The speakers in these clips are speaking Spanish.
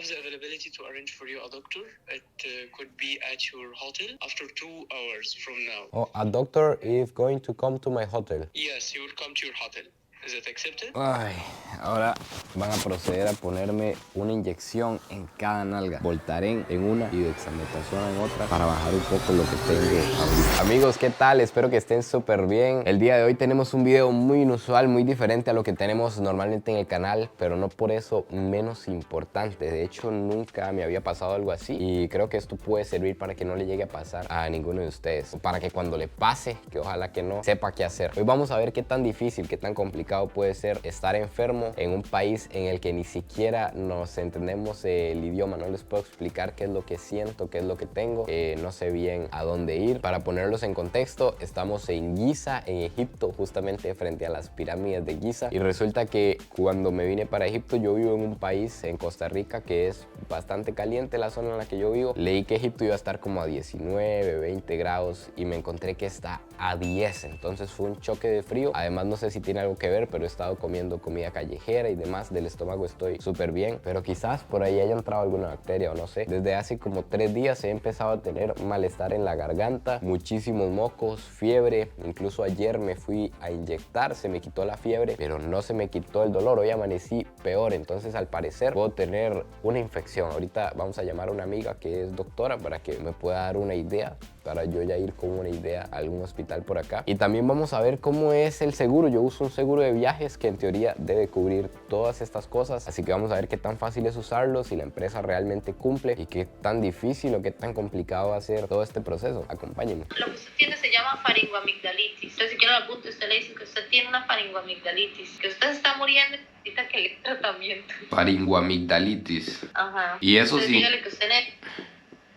have the availability to arrange for you a doctor. It could be at your hotel after 2 hours from now. Oh, a doctor is going to come to my hotel. Yes, he will come to your hotel. Is it accepted? Ay, ahora van a proceder a ponerme una inyección en cada nalga. Voltaren en una y dexametasona en otra para bajar un poco lo que tengo ahorita. Amigos, ¿qué tal? Espero que estén súper bien. El día de hoy tenemos un video muy inusual, muy diferente a lo que tenemos normalmente en el canal, pero no por eso menos importante. De hecho, nunca me había pasado algo así y creo que esto puede servir para que no le llegue a pasar a ninguno de ustedes. Para que cuando le pase, que ojalá que no, sepa qué hacer. Hoy vamos a ver qué tan difícil, qué tan complicado puede ser estar enfermo en un país en el que ni siquiera nos entendemos el idioma. No les puedo explicar qué es lo que siento, qué es lo que tengo, no sé bien a dónde ir. Para ponerlos en contexto, estamos en Giza, en Egipto, justamente frente a las pirámides de Giza, y resulta que cuando me vine para Egipto, yo vivo en un país, en Costa Rica, que es bastante caliente la zona en la que yo vivo. Leí que Egipto iba a estar como a 19, 20 grados y me encontré que está a 10, entonces fue un choque de frío. Además, no sé si tiene algo que ver, pero he estado comiendo comida callejera y demás. Del estómago estoy súper bien, pero quizás por ahí haya entrado alguna bacteria o no sé. Desde hace como 3 días he empezado a tener malestar en la garganta, muchísimos mocos, fiebre. Incluso ayer me fui a inyectar, se me quitó la fiebre, pero no se me quitó el dolor. Hoy amanecí peor, entonces al parecer puedo tener una infección. Ahorita vamos a llamar a una amiga que es doctora para que me pueda dar una idea, para yo ya ir con una idea a algún hospital por acá. Y también vamos a ver cómo es el seguro. Yo uso un seguro de viajes que en teoría debe cubrir todas estas cosas, así que vamos a ver qué tan fácil es usarlo, si la empresa realmente cumple y qué tan difícil o qué tan complicado va a ser todo este proceso. Acompáñenme. Lo que usted tiene se llama faringoamigdalitis. Entonces, si quiere lo apunte, usted le dice que usted tiene una faringoamigdalitis, que usted se está muriendo y necesita que le dé tratamiento. Faringoamigdalitis. Ajá. Y eso Entonces, sí. dígale que usted necesita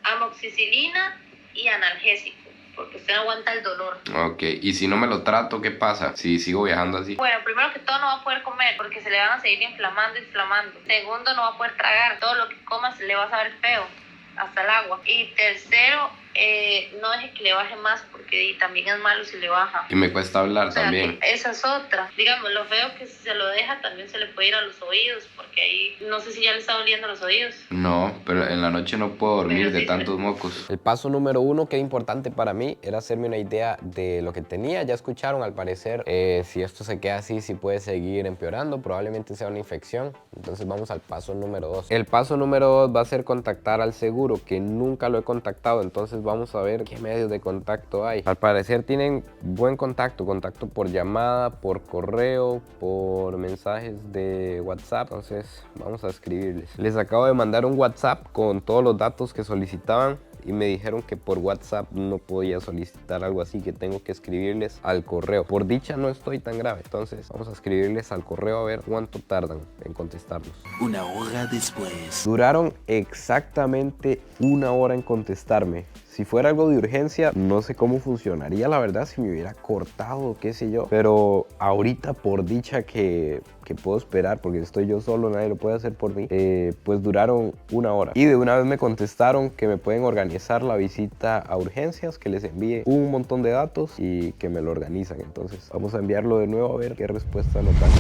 amoxicilina y analgésico, porque usted no aguanta el dolor. Ok, y si no me lo trato, ¿qué pasa? Si sigo viajando así. Bueno, primero que todo no va a poder comer porque se le van a seguir inflamando. Segundo, no va a poder tragar. Todo lo que coma se le va a saber feo, hasta el agua. Y tercero, no deje que le baje más porque también es malo si le baja. Y me cuesta hablar también. Esa es otra. Digamos, lo feo que si se lo deja también se le puede ir a los oídos, porque ahí no sé si ya le está doliendo los oídos. No, pero en la noche no puedo dormir Pero de sí, tantos mocos. El paso número 1 que es importante para mí era hacerme una idea de lo que tenía. Ya escucharon, al parecer, si esto se queda así, si puede seguir empeorando, probablemente sea una infección. Entonces vamos al paso número 2. El paso número 2 va a ser contactar al seguro, que nunca lo he contactado. Entonces vamos a ver qué medios de contacto hay. Al parecer tienen buen contacto por llamada, por correo, por mensajes de WhatsApp. Entonces vamos a escribirles. Les acabo de mandar un WhatsApp con todos los datos que solicitaban y me dijeron que por WhatsApp no podía solicitar algo así, que tengo que escribirles al correo. Por dicha no estoy tan grave, entonces vamos a escribirles al correo a ver cuánto tardan en contestarnos. Una hora después. Duraron exactamente 1 hora en contestarme. Si fuera algo de urgencia, no sé cómo funcionaría, la verdad, si me hubiera cortado, qué sé yo. Pero ahorita, por dicha que puedo esperar, porque estoy yo solo, nadie lo puede hacer por mí, pues duraron 1 hora. Y de una vez me contestaron que me pueden organizar la visita a urgencias, que les envíe un montón de datos y que me lo organizan. Entonces, vamos a enviarlo de nuevo a ver qué respuesta nos dan.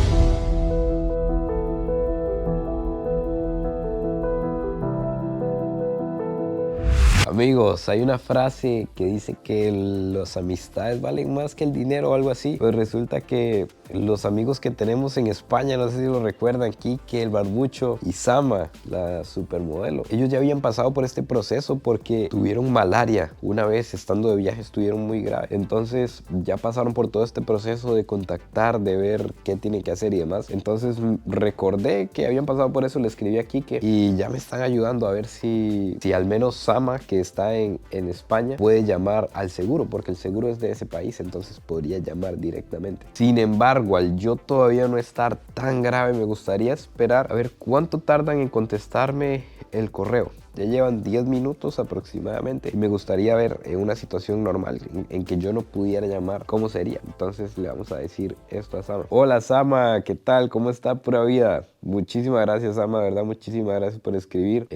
Amigos, hay una frase que dice que las amistades valen más que el dinero o algo así. Pues resulta que los amigos que tenemos en España, no sé si lo recuerdan, Quique, el Barbucho y Sama, la supermodelo. Ellos ya habían pasado por este proceso porque tuvieron malaria. Una vez estando de viaje estuvieron muy grave. Entonces ya pasaron por todo este proceso de contactar, de ver qué tienen que hacer y demás. Entonces recordé que habían pasado por eso, le escribí a Quique y ya me están ayudando a ver si al menos Sama, que está en España, puede llamar al seguro, porque el seguro es de ese país, entonces podría llamar directamente. Sin embargo, al yo todavía no estar tan grave, me gustaría esperar a ver cuánto tardan en contestarme el correo. Ya llevan 10 minutos aproximadamente y me gustaría ver en una situación normal en que yo no pudiera llamar, cómo sería. Entonces le vamos a decir esto a Sama. Hola Sama, ¿qué tal? ¿Cómo está? Pura vida. Muchísimas gracias, Sama, de verdad, muchísimas gracias por escribir.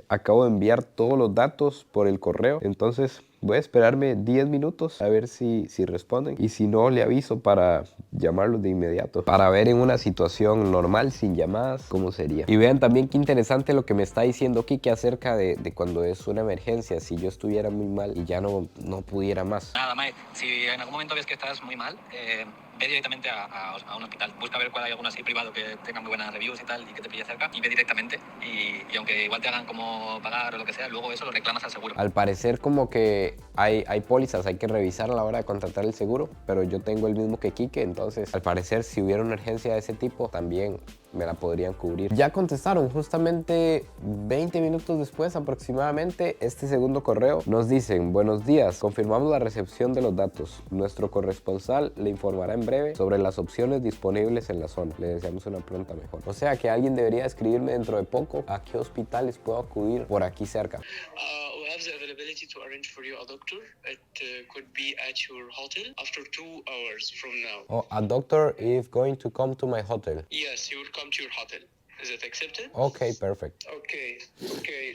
Acabo de enviar todos los datos por el correo, entonces Voy a esperarme 10 minutos a ver si responden. Y si no, le aviso para llamarlos de inmediato. Para ver en una situación normal, sin llamadas, cómo sería. Y vean también qué interesante lo que me está diciendo Kike acerca de cuando es una emergencia. Si yo estuviera muy mal y ya no pudiera más. Nada, Mae, si en algún momento ves que estás muy mal, ve directamente a un hospital. Busca ver cuál hay alguno así privado que tenga muy buenas reviews y tal y que te pille cerca y ve directamente. Y aunque igual te hagan como pagar o lo que sea, luego eso lo reclamas al seguro. Al parecer como que hay pólizas, hay que revisar a la hora de contratar el seguro, pero yo tengo el mismo que Kike, entonces al parecer si hubiera una urgencia de ese tipo también me la podrían cubrir. Ya contestaron justamente 20 minutos después aproximadamente este segundo correo. Nos dicen: buenos días, confirmamos la recepción de los datos. Nuestro corresponsal le informará en breve sobre las opciones disponibles en la zona. Le deseamos una pronta mejora. O sea que alguien debería escribirme dentro de poco a qué hospitales puedo acudir por aquí cerca. We have the availability to arrange for you a doctor. It could be at your hotel after 2 hours from now. Oh, a doctor is going to come to my hotel. Yes, he will come to your hotel. Is it accepted? Okay, perfect. Okay.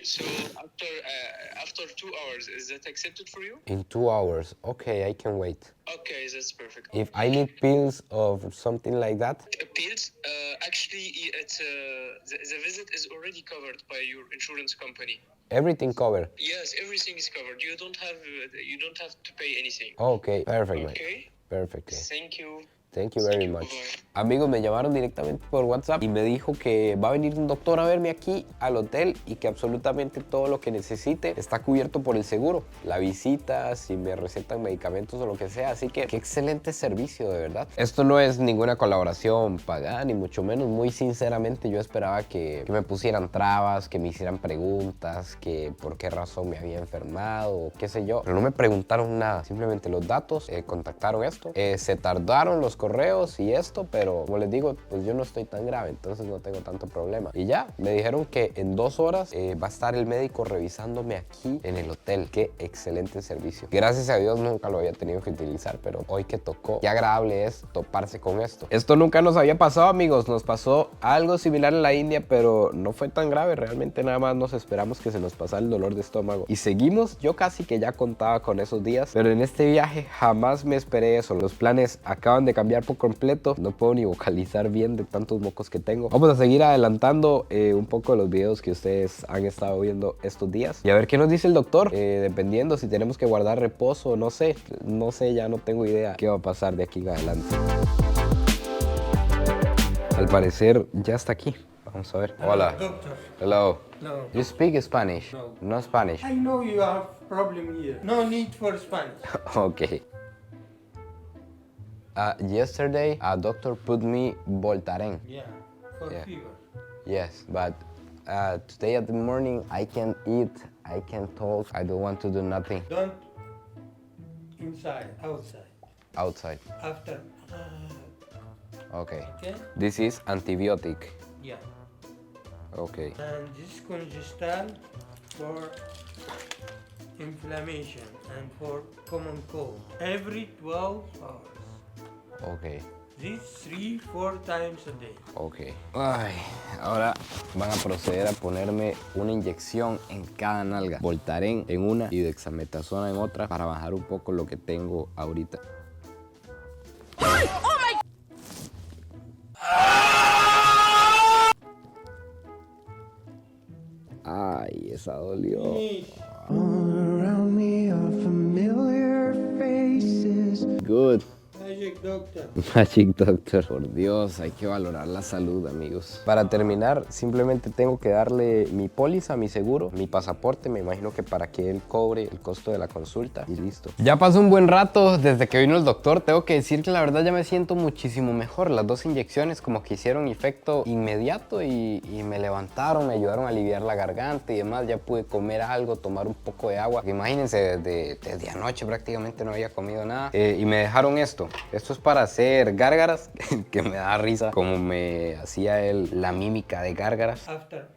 So after 2 hours, is that accepted for you? In 2 hours. Okay, I can wait. Okay, that's perfect. If I need pills or something like that. Pills? Actually, it's the visit is already covered by your insurance company. Everything covered. Yes, everything is covered. You don't have to pay anything. Okay, perfect. Okay. Perfect. Thank you. Thank you very much. Bye. Amigos, me llamaron directamente por WhatsApp y me dijo que va a venir un doctor a verme aquí al hotel y que absolutamente todo lo que necesite está cubierto por el seguro. La visita, si me recetan medicamentos o lo que sea. Así que qué excelente servicio, de verdad. Esto no es ninguna colaboración pagada, ni mucho menos. Muy sinceramente yo esperaba que me pusieran trabas, que me hicieran preguntas, que por qué razón me había enfermado, qué sé yo. Pero no me preguntaron nada. Simplemente los datos, contactaron esto. Se tardaron los correos y esto, pero como les digo, pues yo no estoy tan grave, entonces no tengo tanto problema. Y ya, me dijeron que en 2 horas va a estar el médico revisándome aquí en el hotel. Qué excelente servicio. Gracias a Dios nunca lo había tenido que utilizar, pero hoy que tocó, qué agradable es toparse con esto. Esto nunca nos había pasado, amigos. Nos pasó algo similar en la India, pero no fue tan grave. Realmente nada más nos esperamos que se nos pasara el dolor de estómago. Y seguimos. Yo casi que ya contaba con esos días, pero en este viaje jamás me esperé eso. Los planes acaban de cambiar por completo. No puedo ni vocalizar bien de tantos mocos que tengo. Vamos a seguir adelantando un poco de los videos que ustedes han estado viendo estos días y a ver qué nos dice el doctor, dependiendo si tenemos que guardar reposo, no sé, ya no tengo idea qué va a pasar de aquí en adelante. Al parecer ya está aquí. Vamos a ver. Hola. Doctor. Hello. No. You speak Spanish? No. No Spanish. I know you have problem here. No need for Spanish. Okay. Yesterday, a doctor put me Voltaren. Yeah, for Yeah. fever. Yes, but today at the morning, I can't eat, I can't talk, I don't want to do nothing Don't inside, outside. outside. After, Okay. okay? This is antibiotic. Yeah. Okay. And this Congestal for inflammation and for common cold. Every 12 hours. Okay. This 3-4 times a day. Okay. Ay, ahora van a proceder a ponerme una inyección en cada nalga. Voltaren en una y dexametasona en otra para bajar un poco lo que tengo ahorita. Ay, esa dolió. Good. Magic doctor. Magic Doctor. Por Dios, hay que valorar la salud, amigos. Para terminar, simplemente tengo que darle mi póliza, mi seguro, mi pasaporte, me imagino que para que él cobre el costo de la consulta y listo. Ya pasó un buen rato desde que vino el doctor. Tengo que decir que la verdad ya me siento muchísimo mejor. Las 2 inyecciones como que hicieron efecto inmediato y me levantaron, me ayudaron a aliviar la garganta y demás. Ya pude comer algo, tomar un poco de agua. Imagínense, desde anoche prácticamente no había comido nada. Y me dejaron esto. Esto es para hacer gárgaras, que me da risa como me hacía él la mímica de gárgaras. After,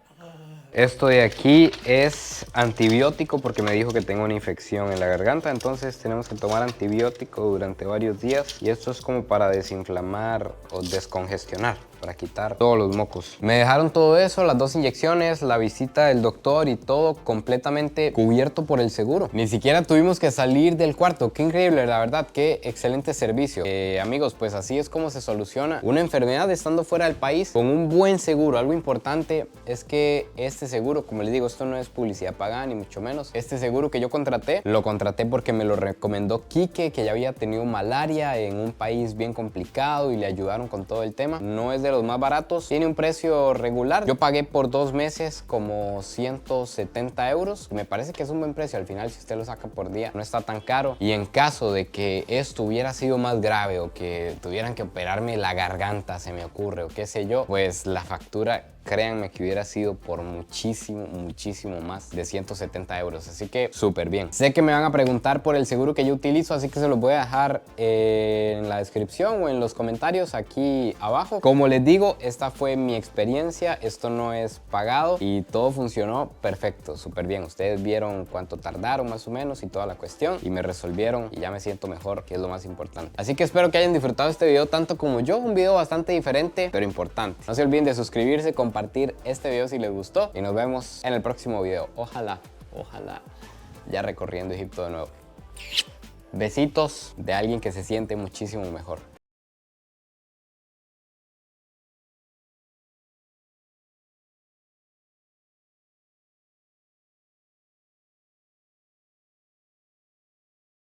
Esto de aquí es antibiótico porque me dijo que tengo una infección en la garganta, entonces tenemos que tomar antibiótico durante varios días y esto es como para desinflamar o descongestionar. para quitar todos los mocos. Me dejaron todo eso, las 2 inyecciones, la visita del doctor y todo completamente cubierto por el seguro. Ni siquiera tuvimos que salir del cuarto. Qué increíble, la verdad, qué excelente servicio. Amigos, pues así es como se soluciona una enfermedad estando fuera del país con un buen seguro. Algo importante es que este seguro, como les digo, esto no es publicidad pagada ni mucho menos. Este seguro que yo contraté, lo contraté porque me lo recomendó Quique, que ya había tenido malaria en un país bien complicado y le ayudaron con todo el tema. No es de los más baratos, tiene un precio regular. Yo pagué por 2 meses como 170 euros. Me parece que es un buen precio al final si usted lo saca por día. No está tan caro. Y en caso de que esto hubiera sido más grave o que tuvieran que operarme la garganta, se me ocurre, o qué sé yo, pues la factura, créanme que hubiera sido por muchísimo más de 170 euros. Así que súper bien. Sé que me van a preguntar por el seguro que yo utilizo, así que se los voy a dejar en la descripción o en los comentarios aquí abajo. Como les digo, esta fue mi experiencia. Esto no es pagado y todo funcionó perfecto, súper bien. Ustedes vieron cuánto tardaron más o menos y toda la cuestión y me resolvieron y ya me siento mejor, que es lo más importante. Así que espero que hayan disfrutado este video tanto como yo. Un video bastante diferente, pero importante. No se olviden de suscribirse, compartir este video si les gustó y nos vemos en el próximo video. Ojalá ya recorriendo Egipto de nuevo. Besitos de alguien que se siente muchísimo mejor.